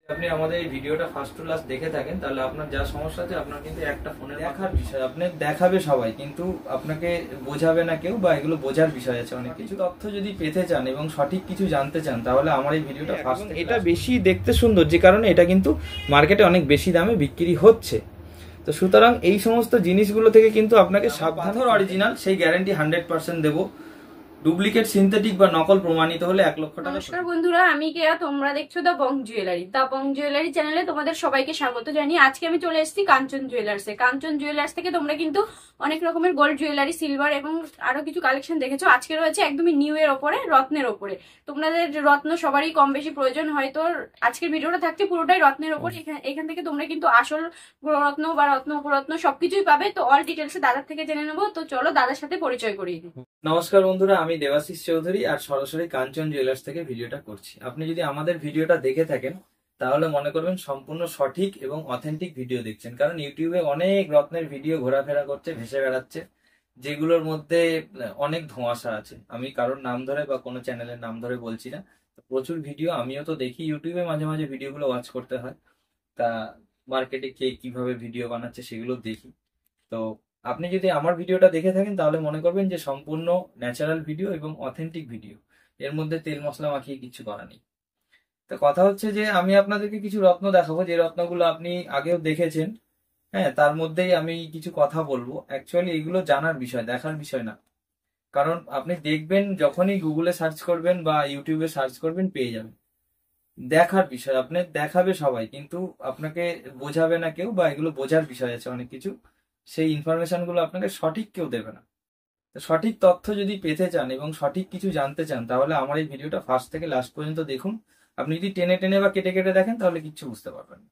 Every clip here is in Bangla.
আপনি আমাদের এই ভিডিওটা ফার্স্ট টু লাস্ট দেখে থাকেন তাহলে আপনার যা সমস্যা আছে আপনার কিন্তু একটা ফোনে দেখার বিষয় আপনি দেখাবে সবাই কিন্তু আপনাকে বোঝাবে না কেউ বা এগুলো বোঝার বিষয় আছে অনেক কিছু তথ্য যদি পেতে চান এবং সঠিক কিছু জানতে চান তাহলে আমার এই ভিডিওটা ফার্স্ট এটা বেশি দেখতে সুন্দর যে কারণে এটা কিন্তু মার্কেটে অনেক বেশি দামে বিক্রি হচ্ছে। তো সুতরাং এই সমস্ত জিনিসগুলো থেকে কিন্তু আপনাকে সাবধান। অরিজিনাল সেই গ্যারান্টি 100% দেবো। ডুপ্লিকেট সিনথেটিক বা নকল প্রমাণিত হলে 1 লক্ষ টাকা। নমস্কার বন্ধুরা, আমি কেয়া, তোমরা দেখছো দা বং জুয়েলারি। দা বং জুয়েলারি চ্যানেলে তোমাদের সবাইকে স্বাগত জানিয়ে আজকে আমি চলে এসেছি কাঞ্চন জুয়েলার্সে। কাঞ্চন জুয়েলার্স থেকে তোমরা কিন্তু অনেক রকমের গোল্ড জুয়েলারি, সিলভার এবং আরো কিছু কালেকশন দেখেছো। আজকে রয়েছে একদমই নিউ এর ওপরে, রত্নের ওপরে। তোমাদের রত্ন সবারই কম বেশি প্রয়োজন, হয়তো আজকের ভিডিওটা থাকছে পুরোটাই রত্নের ওপর। এখান থেকে তোমরা কিন্তু আসল রত্ন বা রত্ন উপরত্ন সবকিছুই পাবে। তো অল ডিটেলস দাদার থেকে জেনে নেবো। তো চলো দাদার সাথে পরিচয় করিয়ে দিই। নমস্কার বন্ধুরা, আমি দেবাশিস চৌধুরী আর সরাসরি কাঞ্চন জুয়েলার্স থেকে ভিডিওটা করছি। আপনি যদি আমাদের ভিডিওটা দেখে থাকেন তাহলে মনে করবেন সম্পূর্ণ সঠিক এবং অথেন্টিক ভিডিও দেখছেন, কারণ ইউটিউবে অনেক রত্নের ভিডিও ঘোরাফেরা করছে, ভেসে বেড়াচ্ছে, যেগুলোর মধ্যে অনেক ধোঁয়াশা আছে। আমি কারোর নাম ধরে বা কোনো চ্যানেলের নাম ধরে বলছি না। প্রচুর ভিডিও আমিও তো দেখি, ইউটিউবে মাঝে মাঝে ভিডিওগুলো ওয়াচ করতে হয়। তা মার্কেটে কে কিভাবে ভিডিও বানাচ্ছে সেগুলো দেখি। তো আপনি যদি আমার ভিডিওটা দেখে থাকেন তাহলে মনে করবেন যে সম্পূর্ণ ন্যাচারাল ভিডিও এবং অথেন্টিক ভিডিও, এর মধ্যে তেল মশলা মাখিয়ে কিছু করা নেই। তো কথা হচ্ছে যে আমি আপনাদেরকে কিছু রত্ন দেখাবো, যে রত্নগুলো আপনি আগেও দেখেছেন। হ্যাঁ, তার মধ্যেই আমি কিছু কথা বলবো। অ্যাকচুয়ালি এগুলো জানার বিষয়, দেখার বিষয় না। কারণ আপনি দেখবেন, যখনই গুগলে সার্চ করবেন বা ইউটিউবে সার্চ করবেন পেয়ে যাবেন। দেখার বিষয়, আপনি দেখাবে সবাই কিন্তু আপনাকে বোঝাবে না কেউ, বা এগুলো বোঝার বিষয় আছে অনেক কিছু। সেই ইনফরমেশন গুলো আপনাকে সঠিক কেউ দেবে না। তো সঠিক তথ্য যদি পেতে চান এবং সঠিক কিছু জানতে চান তাহলে আমার এই ভিডিওটা ফার্স্ট থেকে লাস্ট পর্যন্ত দেখুন। আপনি যদি টেনে টেনে বা কেটে কেটে দেখেন তাহলে কিচ্ছু বুঝতে পারবেন না,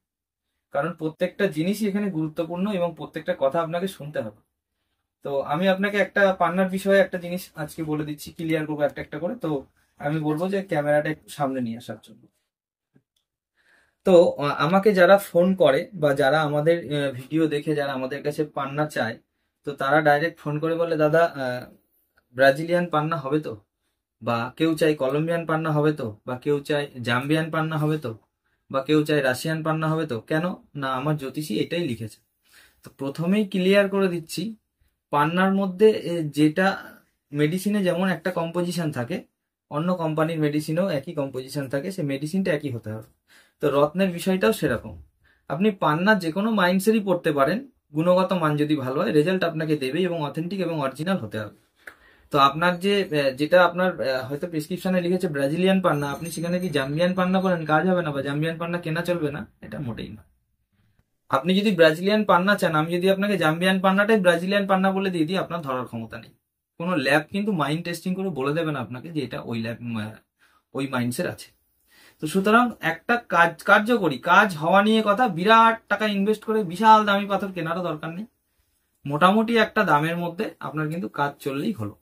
কারণ প্রত্যেকটা জিনিসই এখানে গুরুত্বপূর্ণ এবং প্রত্যেকটা কথা আপনাকে শুনতে হবে। তো আমি আপনাকে একটা পান্নার বিষয়ে একটা জিনিস আজকে বলে দিচ্ছি, ক্লিয়ার করবো একটা একটা করে। তো আমি বলবো যে ক্যামেরাটা একটু সামনে নিয়ে আসার জন্য। তো আমাকে যারা ফোন করে বা যারা আমাদের ভিডিও দেখে যারা আমাদের কাছে পান্না চায়, তো তারা ডাইরেক্ট ফোন করে বলে, দাদা ব্রাজিলিয়ান পান্না হবে তো, বা কেউ চাই কলম্বিয়ান পান্না হবে তো, বা কেউ চায় জাম্বিয়ান পান্না হবে তো, বা কেউ চায় রাশিয়ান পান্না হবে তো। কেন না, আমার জ্যোতিষী এটাই লিখেছে। তো প্রথমেই ক্লিয়ার করে দিচ্ছি, পান্নার মধ্যে যেটা মেডিসিনে যেমন একটা কম্পোজিশন থাকে, অন্য কোম্পানির মেডিসিনেও একই কম্পোজিশন থাকে, সে মেডিসিনটা একই হতে হবে। তো রত্নের বিষয়টাও সেরকম। আপনি পান্না যে কোনো মাইন্ডসেরই পড়তে পারেন, গুণগত মান যদি ভালো হয় রেজাল্ট আপনাকে দেবে এবং অথেন্টিক এবং অরিজিনাল হতে হবে। তো আপনার যেটা আপনার হয়তো প্রেসক্রিপশনে লিখেছে ব্রাজিলিয়ান পান্না, আপনি সেখানে কি জাম্বিয়ান পান্না করেন, কাজ হবে না, বা জাম্বিয়ান পান্না কেনা চলবে না, এটা মোটেই না। আপনি যদি ব্রাজিলিয়ান পান্না চান, আমি যদি আপনাকে জাম্বিয়ান পান্নাটাই ব্রাজিলিয়ান পান্না বলে দিয়ে দিই, আপনার ধরার ক্ষমতা নেই। কোনো ল্যাব কিন্তু মাইন্ড টেস্টিং করে বলে দেবে না আপনাকে যে এটা ওই ল্যাব ওই মাইন্ডসের আছে। তো সুতরাং একটা কার্যকরী কাজ হওয়া নিয়ে কথা, বিরাট টাকা ইনভেস্ট করে বিশাল দামি পাথর কেনারও দরকার নেই। মোটামুটি একটা দামের মধ্যে আপনার কিন্তু কাজ চললেই হলো।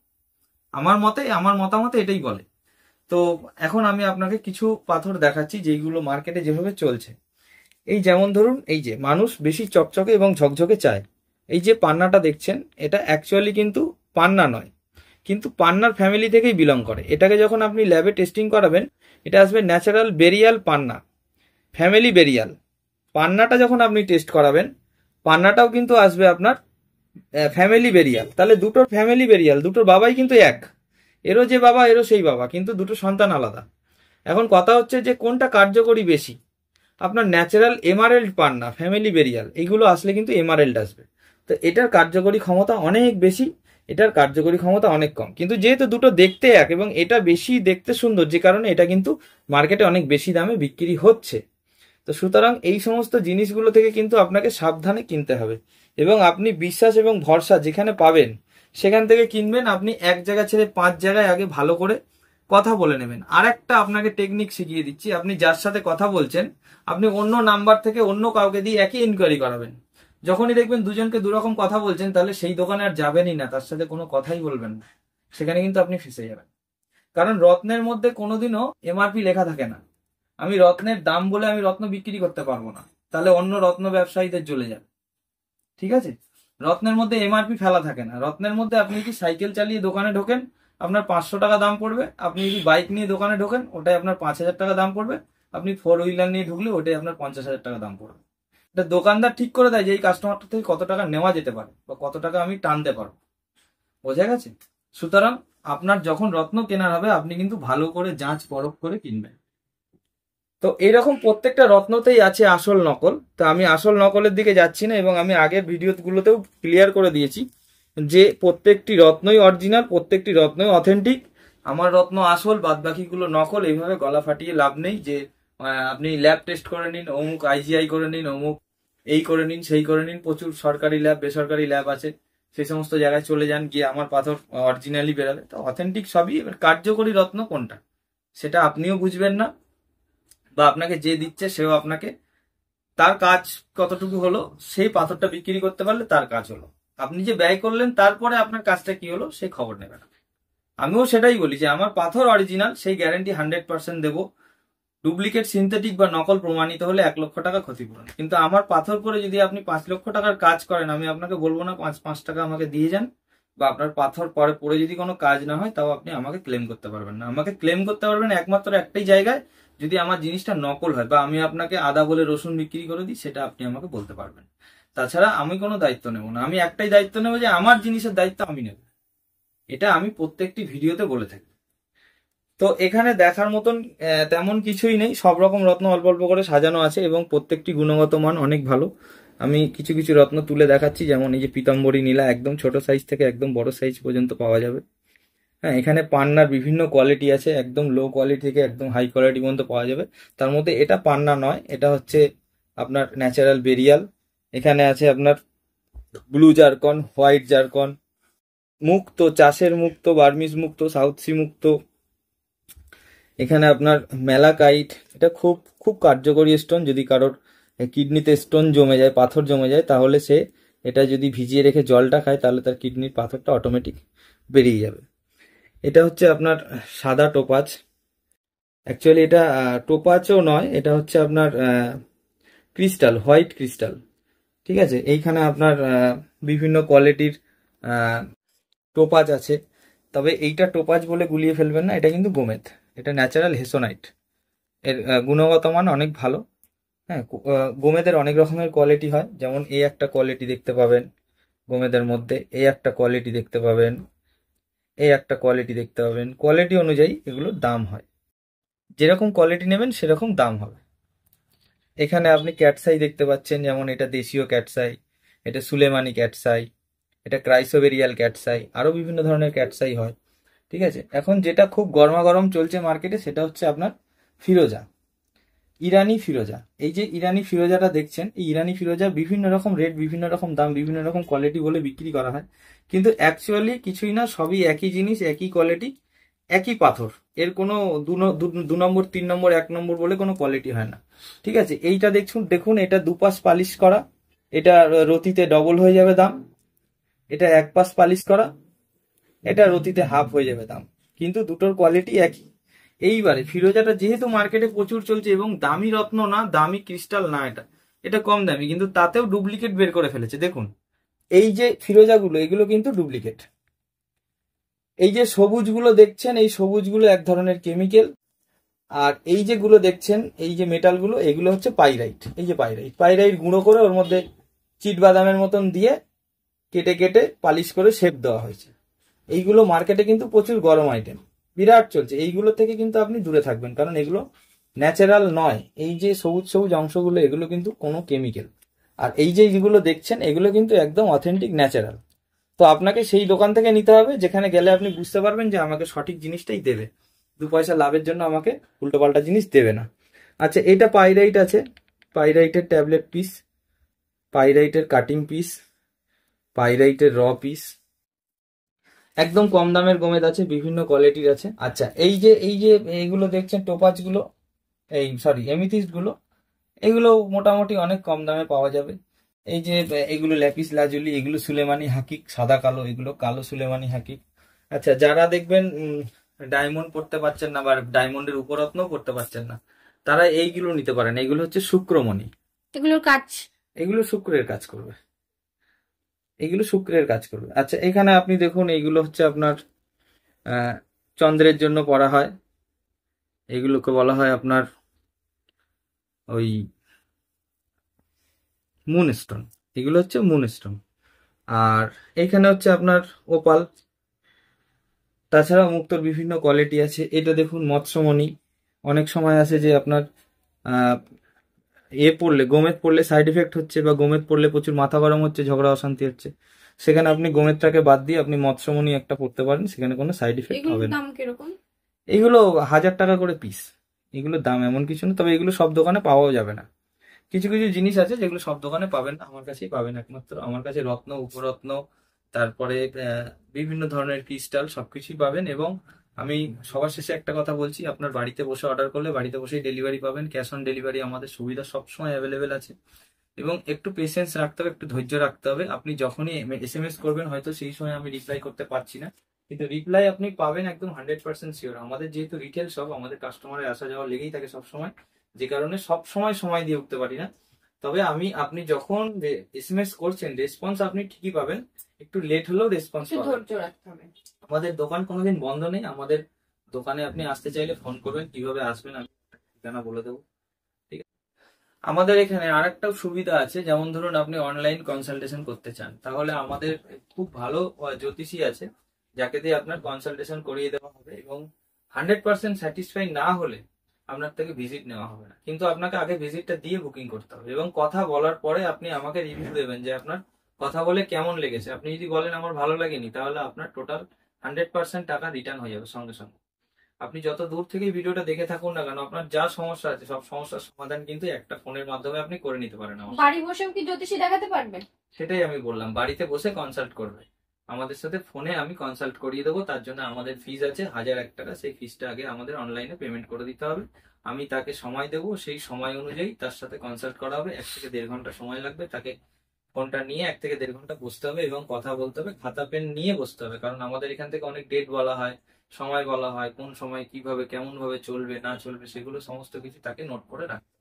আমার মতামতে এটাই বলে। তো এখন আমি আপনাকে কিছু পাথর দেখাচ্ছি যেইগুলো মার্কেটে যেভাবে চলছে। এই যেমন ধরুন, এই যে মানুষ বেশি চকচকে এবং ঝকঝকে চায়, এই যে পান্নাটা দেখছেন, এটা অ্যাকচুয়ালি কিন্তু পান্না নয়, কিন্তু পান্নার ফ্যামিলি থেকেই বিলং করে। এটাকে যখন আপনি ল্যাবে টেস্টিং করাবেন, এটা আসবে ন্যাচারাল বেরিয়াল পান্না, ফ্যামিলি বেরিয়াল। পান্নাটা যখন আপনি টেস্ট করাবেন, পান্নাটাও কিন্তু আসবে আপনার ফ্যামিলি বেরিয়াল। তাহলে দুটোর ফ্যামিলি বেরিয়াল, দুটোর বাবাই কিন্তু এক, এরও যে বাবা এরও সেই বাবা, কিন্তু দুটো সন্তান আলাদা। এখন কথা হচ্ছে যে কোনটা কার্যকরী বেশি। আপনার ন্যাচারাল এমারেল্ড পান্না, ফ্যামিলি বেরিয়াল, এগুলো আসলে কিন্তু এমারেল্ড আসবে। তো এটার কার্যকরী ক্ষমতা অনেক বেশি, এটার কার্যকরী ক্ষমতা অনেক কম। কিন্তু যেহেতু দুটো দেখতে এক এবং এটা বেশি দেখতে সুন্দর, যে কারণে এটা কিন্তু মার্কেটে অনেক বেশি দামে বিক্রি হচ্ছে। তো সুতরাং এই সমস্ত জিনিসগুলো থেকে কিন্তু আপনাকে সাবধানে কিনতে হবে, এবং আপনি বিশ্বাস এবং ভরসা যেখানে পাবেন সেখান থেকে কিনবেন। আপনি এক জায়গা ছেড়ে 5 জায়গায় আগে ভালো করে কথা বলে নেবেন। আর একটা আপনাকে টেকনিক শিখিয়ে দিচ্ছি, আপনি যার সাথে কথা বলছেন আপনি অন্য নাম্বার থেকে অন্য কাউকে দিয়ে একই ইনকোয়ারি করাবেন। যখনই দেখবেন দুজনকে দুরকম কথা বলছেন, তাহলে সেই দোকানে আর যাবেনই না, তার সাথে কোনো কথাই বলবেন না। সেখানে কিন্তু আপনি ফেঁসে যাবেন। কারণ রত্নের মধ্যে কোনোদিনও এমআরপি লেখা থাকে না। আমি রত্নের দাম বলে আমি রত্ন বিক্রি করতে পারবো না, তাহলে অন্য রত্ন ব্যবসায়ীদের চলে যাবে। ঠিক আছে, রত্নের মধ্যে এমআরপি ফেলা থাকে না। রত্নের মধ্যে আপনি যদি সাইকেল চালিয়ে দোকানে ঢোকেন আপনার 500 টাকা দাম পড়বে, আপনি যদি বাইক নিয়ে দোকানে ঢোকেন ওটাই আপনার 5,000 টাকা দাম পড়বে, আপনি 4 হুইলার নিয়ে ঢুকলে ওটাই আপনার 50,000 টাকা দাম পড়বে। এটা দোকানদার ঠিক করে দেয় যে এই কাস্টমারটা থেকে কত টাকা নেওয়া যেতে পারে বা কত টাকা আমি টানতে পারবো। বোঝা গেছে? সুতরাং আপনার যখন রত্ন কেনার হবে আপনি কিন্তু ভালো করে যাঁচ পরখ করে কিনবেন। তো এরকম প্রত্যেকটা রত্নতেই আছে আসল নকল। তো আমি আসল নকলের দিকে যাচ্ছি না, এবং আমি আগের ভিডিওগুলোতেও ক্লিয়ার করে দিয়েছি যে প্রত্যেকটি রত্নই অরিজিনাল, প্রত্যেকটি রত্নই অথেন্টিক। আমার রত্ন আসল, বাদ বাকিগুলো নকল। এইভাবে গলা ফাটিয়ে লাভ নেই যে আপনি ল্যাব টেস্ট করে নিন, অমুক আইজিআই করে নিন, অমুক এই করে নিন, সেই করে নিন। প্রচুর সরকারি ল্যাব, বেসরকারি ল্যাব আছে, সেই সমস্ত জায়গায় চলে যান, গিয়ে আমার পাথর অরিজিনালি বেরোবে। তো অথেন্টিক সবই। এবার কার্যকরী রত্ন কোনটা সেটা আপনিও বুঝবেন না, বা আপনাকে যে দিচ্ছে সেও আপনাকে তার কাজ কতটুকু হলো সেই পাথরটা বিক্রি করতে পারলে তার কাজ হলো। আপনি যে ব্যয় করলেন তারপরে আপনার কাজটা কি হলো সেই খবর নেবে না। আমিও সেটাই বলি যে আমার পাথর অরিজিনাল, সেই গ্যারান্টি 100% দেবো। ডুপ্লিকেট, সিনথেটিক বা নকল প্রমাণিত হলে 1 লক্ষ টাকা ক্ষতিপূরণ। কিন্তু আমার পাথর পরে যদি আপনি 5 লক্ষ টাকার কাজ করেন, আমি আপনাকে বলবো না 5 টাকা আমাকে দিয়ে যান, বা আপনার পাথর পরে পরে যদি কোনো কাজ না হয় তাও আপনি আমাকে ক্লেম করতে পারবেন না। আমাকে ক্লেম করতে পারবেন একমাত্র একটাই জায়গায়, যদি আমার জিনিসটা নকল হয় বা আমি আপনাকে আদা বলে রসুন বিক্রি করে দিই, সেটা আপনি আমাকে বলতে পারবেন। তাছাড়া আমি কোনো দায়িত্ব নেব না। আমি একটাই দায়িত্ব নেব যে আমার জিনিসের দায়িত্ব আমি নেব। এটা আমি প্রত্যেকটি ভিডিওতে বলে থাকি। তো এখানে দেখার মতন তেমন কিছুই নেই। সব রকম রত্ন অল্প অল্প করে সাজানো আছে এবং প্রত্যেকটি গুণগত মান অনেক ভালো। আমি কিছু কিছু রত্ন তুলে দেখাচ্ছি, যেমন এই যে পীতাম্বরী নীলা, একদম ছোট সাইজ থেকে একদম বড় সাইজ পর্যন্ত পাওয়া যাবে। হ্যাঁ, এখানে পান্নার বিভিন্ন কোয়ালিটি আছে, একদম লো কোয়ালিটি থেকে একদম হাই কোয়ালিটি পর্যন্ত পাওয়া যাবে। তার মধ্যে এটা পান্না নয়, এটা হচ্ছে আপনার ন্যাচারাল বেরিয়াল। এখানে আছে আপনার ব্লু জারকন, হোয়াইট জারকন, মুক্ত, চাষের মুক্ত, বার্মিজ মুক্ত, সাউথ সি মুক্ত। এখানে আপনার ম্যালাকাইট, এটা খুব খুব কার্যকরী স্টোন। যদি কারোর কিডনিতে স্টোন জমে যায়, পাথর জমে যায়, তাহলে সে এটা যদি ভিজিয়ে রেখে জলটা খায়, তাহলে তার কিডনির পাথরটা অটোমেটিক বেরিয়ে যাবে। এটা হচ্ছে আপনার সাদা টোপাজ। অ্যাকচুয়ালি এটা টোপাজও নয়, এটা হচ্ছে আপনার ক্রিস্টাল, হোয়াইট ক্রিস্টাল। ঠিক আছে, এইখানে আপনার বিভিন্ন কোয়ালিটির টোপাজ আছে। তবে এইটা টোপাজ বলে গুলিয়ে ফেলবেন না, এটা কিন্তু গোমেদ, এটা ন্যাচারাল হেসোনাইট। এর গুণগত মান অনেক ভালো। হ্যাঁ, গোমেদের অনেক রকমের কোয়ালিটি হয়, যেমন এই একটা কোয়ালিটি দেখতে পাবেন গোমেদের মধ্যে, এই একটা কোয়ালিটি দেখতে পাবেন, এই একটা কোয়ালিটি দেখতে পাবেন। কোয়ালিটি অনুযায়ী এগুলোর দাম হয়, যেরকম কোয়ালিটি নেবেন সেরকম দাম হবে। এখানে আপনি ক্যাটসাই দেখতে পাচ্ছেন, যেমন এটা দেশীয় ক্যাটসাই, এটা সুলেমানি ক্যাটসাই, এটা ক্রাইসোবেরিয়াল ক্যাটসাই, আরো বিভিন্ন ধরনের ক্যাটসাই হয়। ঠিক আছে, এখন যেটা খুব গরমাগরম চলছে মার্কেটে সেটা হচ্ছে আপনার ফিরোজা, ইরানি ফিরোজা। এই যে ইরানি ফিরোজাটা দেখছেন, এই ইরানি ফিরোজা বিভিন্ন রকম রেট, বিভিন্ন রকম দাম, বিভিন্ন রকম কোয়ালিটি বলে বিক্রি করা হয়, কিন্তু অ্যাকচুয়ালি কিছুই না, সবই একই জিনিস, একই কোয়ালিটি, একই পাথর। এর কোনো 2 নম্বর 3 নম্বর 1 নম্বর বলে কোনো কোয়ালিটি হয় না। ঠিক আছে, এইটা দেখুন, এটা দুপাশ পালিশ করা, এটা রতিতে ডবল হয়ে যাবে দাম। এটা এক পাশ পালিশ করা, এটা রতিতে হাফ হয়ে যাবে দাম, কিন্তু দুটোর কোয়ালিটি একই। এইবারে ফিরোজাটা যেহেতু মার্কেটে প্রচুর চলছে এবং দামি রত্ন না, দামি ক্রিস্টাল না, এটা এটা কম দামি, কিন্তু তাতেও ডুপ্লিকেট বের করে ফেলেছে। দেখুন এই যে ফিরোজাগুলো, এগুলো কিন্তু ডুপ্লিকেট। এই যে সবুজগুলো দেখছেন, এই সবুজগুলো এক ধরনের কেমিক্যাল। আর এই যেগুলো দেখছেন, এই যে মেটালগুলো, এগুলো হচ্ছে পাইরাইট। এই যে পাইরাইট গুঁড়ো করে ওর মধ্যে চিট বাদামের মতন দিয়ে কেটে কেটে পালিশ করে শেপ দেওয়া হয়েছে। এইগুলো মার্কেটে কিন্তু প্রচুর গরম আইটেম, বিরাট চলছে। এইগুলো থেকে কিন্তু আপনি দূরে থাকবেন, কারণ এগুলো ন্যাচারাল নয়। এই যে সবুজ সবুজ অংশগুলো, এগুলো কিন্তু কোনো কেমিক্যাল। আর এই যে যেগুলো দেখছেন, এগুলো কিন্তু একদম অথেন্টিক ন্যাচারাল। তো আপনাকে সেই দোকান থেকে নিতে হবে যেখানে গেলে আপনি বুঝতে পারবেন যে আমাকে সঠিক জিনিসটাই দেবে, 2 পয়সা লাভের জন্য আমাকে উল্টোপাল্টা জিনিস দেবে না। আচ্ছা, এটা পাইরাইট আছে, পাইরাইটের ট্যাবলেট পিস, পাইরাইটের কাটিং পিস, পাইরাইটের র পিস। একদম কম দামের গোমেদ আছে, বিভিন্ন কোয়ালিটির আছে। আচ্ছা, এই যে এইগুলো দেখছেন টোপাজ গুলো, এই সরি এমিথিস্ট গুলো, এগুলো মোটামুটি অনেক কম দামে পাওয়া যাবে। এই যে এগুলো ল্যাপিস লাজুলি, এগুলো সুলেমানি হাকিক, সাদা কালো, এগুলো কালো সুলেমানি হাকিক। আচ্ছা, যারা দেখবেন ডায়মন্ড পড়তে পারছেন না বা ডায়মন্ডের উপরত্ন পড়তে পারছেন না, তারা এইগুলো নিতে পারেন। এইগুলো হচ্ছে শুক্রমণি, এগুলোর কাজ, এগুলো শুক্রের কাজ করবে, এগুলো শুক্রের কাজ করবে। আচ্ছা, এখানে আপনি দেখুন, এইগুলো হচ্ছে আপনার চন্দ্রের জন্য পড়া হয়, এগুলোকে বলা হয় আপনার ওই মুনস্টোন, এগুলো হচ্ছে মুনস্টোন। আর এখানে হচ্ছে আপনার ওপাল। তাছাড়া মুক্তোর বিভিন্ন কোয়ালিটি আছে। এটা দেখুন মৎস্যমণি। অনেক সময় আছে যে আপনার আহ, পড়লে গোমেদ পড়লে সাইড এফেক্ট হচ্ছে, বা গোমেদ পড়লে প্রচুর মাথা গরম হচ্ছে, ঝগড়া অশান্তি হচ্ছে, সেখানে আপনি গোমেদটাকে বাদ দিয়ে আপনি মৎস্যমণি একটা পড়তে পারেন, সেখানে কোনো সাইড এফেক্ট হবে এগুলোর না। দাম কিরকম? এগুলো 1000 টাকা করে পিস। এগুলোর দাম এমন কিছু না, তবে এগুলো সব দোকানে পাওয়াও যাবে না। কিছু কিছু জিনিস আছে যেগুলো সব দোকানে পাবেন না, আমার কাছেই পাবেন একমাত্র। আমার কাছে রত্ন, উপরত্ন, তারপরে বিভিন্ন ধরনের ক্রিস্টাল সবকিছুই পাবেন। এবং আমি সবার শেষে একটা কথা বলছি, আপনার বাড়িতে বসে অর্ডার করলে বাড়িতে বসেই ডেলিভারি পাবেন। ক্যাশ অন ডেলিভারি আমাদের সুবিধা সবসময় অ্যাভেলেবেল আছে। এবং একটু পেশেন্স রাখতে হবে, একটু ধৈর্য রাখতে হবে। আপনি যখনই SMS করবেন, হয়তো সেই সময় আমি রিপ্লাই করতে পারছি না, কিন্তু রিপ্লাই আপনি পাবেন একদম 100% শিওর। আমাদের যেহেতু রিটেল শপ, আমাদের কাস্টমারের আসা যাওয়া লেগেই থাকে সব সময়, যে কারণে সব সময় সময় দিয়ে উঠতে পারি না। তবে আপনি যখন SMS করছেন, রেসপন্স আপনি ঠিকই পাবেন, একটু লেট হলেও রেসপন্স একটু পাবেন। ধৈর্য রাখতে হবে। আমাদের দোকান কোনোদিন বন্ধ নেই। আমাদের দোকানে আপনি আসতে চাইলে ফোন করবেন, কিভাবে আসবেন আমি ঠিকানা বলে দেবো। ঠিক আছে। আমাদের এখানে আরেকটা সুবিধা আছে, যেমন ধরুন আপনি অনলাইন কনসালটেশন করতে চান, তাহলে আমাদের খুব ভালো জ্যোতিষী আছে, যাকে দিয়ে আপনার কনসালটেশন করিয়ে দেওয়া হবে। এবং 100% স্যাটিসফাই না হলে আপনার থেকে ভিজিট নেওয়া হবে না, কিন্তু আপনাকে আগে ভিজিটটা দিয়ে বুকিং করতে হবে। এবং কথা বলার পরে আপনি আমাকে রিভিউ দেবেন যে আপনার কথা বলে কেমন লেগেছে। আপনি যদি বলেন আমার ভালো লাগেনি, তাহলে আপনার টোটাল 100% টাকা রিটার্ন হয়ে যাবে সঙ্গে সঙ্গে। আপনি যত দূর থেকে ভিডিওটা দেখে থাকুন না কেন, আপনার যা সমস্যা আছে সব সমস্যার সমাধান কিন্তু একটা ফোনের মাধ্যমে আপনি করে নিতে পারেন আমার সাথে। বাড়ি বসেও কি জ্যোতিষী দেখাতে পারবেন? সেটাই আমি বললাম, বাড়িতে বসে কনসাল্ট করবে আমাদের সাথে, ফোনে আমি কনসাল্ট করিয়ে দেবো। তার জন্য আমাদের ফিজ আছে 1001 টাকা। সেই ফিজটা আগে আমাদের অনলাইনে পেমেন্ট করে দিতে হবে। আমি তাকে সময় দেবো, সেই সময় অনুযায়ী তার সাথে কনসাল্ট করা হবে। 1 থেকে 1.5 ঘন্টা সময় লাগবে। তাকে ফোনটা নিয়ে 1 থেকে 1.5 ঘন্টা বসতে হবে এবং কথা বলতে হবে, খাতা পেন নিয়ে বসতে হবে। কারণ আমাদের এখান থেকে অনেক ডেট বলা হয়, সময় বলা হয়, কোন সময় কিভাবে কেমন ভাবে চলবে না চলবে সেগুলো সমস্ত কিছু তাকে নোট করে রাখতে হবে।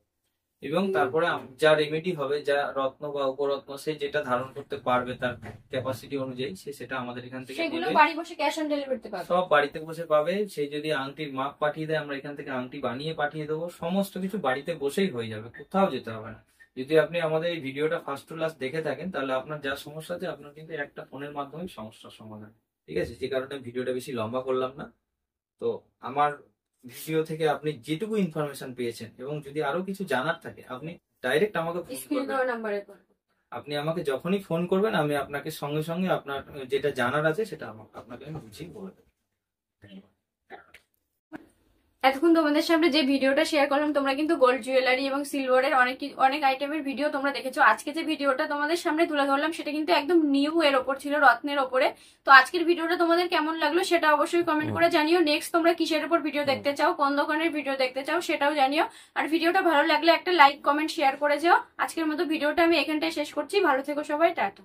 এবং তারপরে যা রেমেডি হবে, যা রত্ন বা উপরত্ন, সে যেটা ধারণ করতে পারবে তার ক্যাপাসিটি অনুযায়ী, সে সেটা আমাদের এখান থেকে সেগুলো নেবে। বাড়ি বসে ক্যাশ অন ডেলিভারিতে পাবে? সব বাড়িতে বসে পাবে। সেই যদি আংটির মাপ পাঠিয়ে দেয়, আমরা এখান থেকে আংটি বানিয়ে পাঠিয়ে দেবো। সমস্ত কিছু বাড়িতে বসেই হয়ে যাবে, কোথাও যেতে হবে না। যদি আপনি আমাদের এই ভিডিওটা ফার্স্ট টু লাস্ট দেখে থাকেন, তাহলে আপনার যা সমস্যা আছে আপনার কিন্তু একটা ফোনের মাধ্যমে সমস্যার সমাধান। ঠিক আছে, যে কারণে ভিডিওটা বেশি লম্বা করলাম না। তো আমার ভিডিও থেকে আপনি যেটুকু ইনফরমেশন পেয়েছেন, এবং যদি আরো কিছু জানার থাকে, আপনি ডাইরেক্ট আমাকে ফোন স্ক্রিন করবেন। দেওয়া নাম্বারে। আপনি আমাকে যখনই ফোন করবেন, আমি আপনাকে সঙ্গে সঙ্গে আপনার যেটা জানার আছে সেটা আপনাকে আমি বুঝিয়ে বলে দেবো। এতক্ষণ তোমাদের সামনে যে ভিডিওটা শেয়ার করলাম, তোমরা কিন্তু গোল্ড জুয়েলারি এবং সিলভারের অনেক আইটেমের ভিডিও তোমরা দেখেছো। আজকে যে ভিডিওটা তোমাদের সামনে তুলে ধরলাম সেটা কিন্তু একদম নিউ এর ওপর ছিল, রত্নের ওপরে। তো আজকের ভিডিওটা তোমাদের কেমন লাগলো সেটা অবশ্যই কমেন্ট করে জানিও। নেক্সট তোমরা কিসের উপর ভিডিও দেখতে চাও, কোন দোকানের ভিডিও দেখতে চাও সেটাও জানিও। আর ভিডিওটা ভালো লাগলে একটা লাইক কমেন্ট শেয়ার করে যাও। আজকের মতো ভিডিওটা আমি এখানটায় শেষ করছি। ভালো থেকো সবাই, টাটা।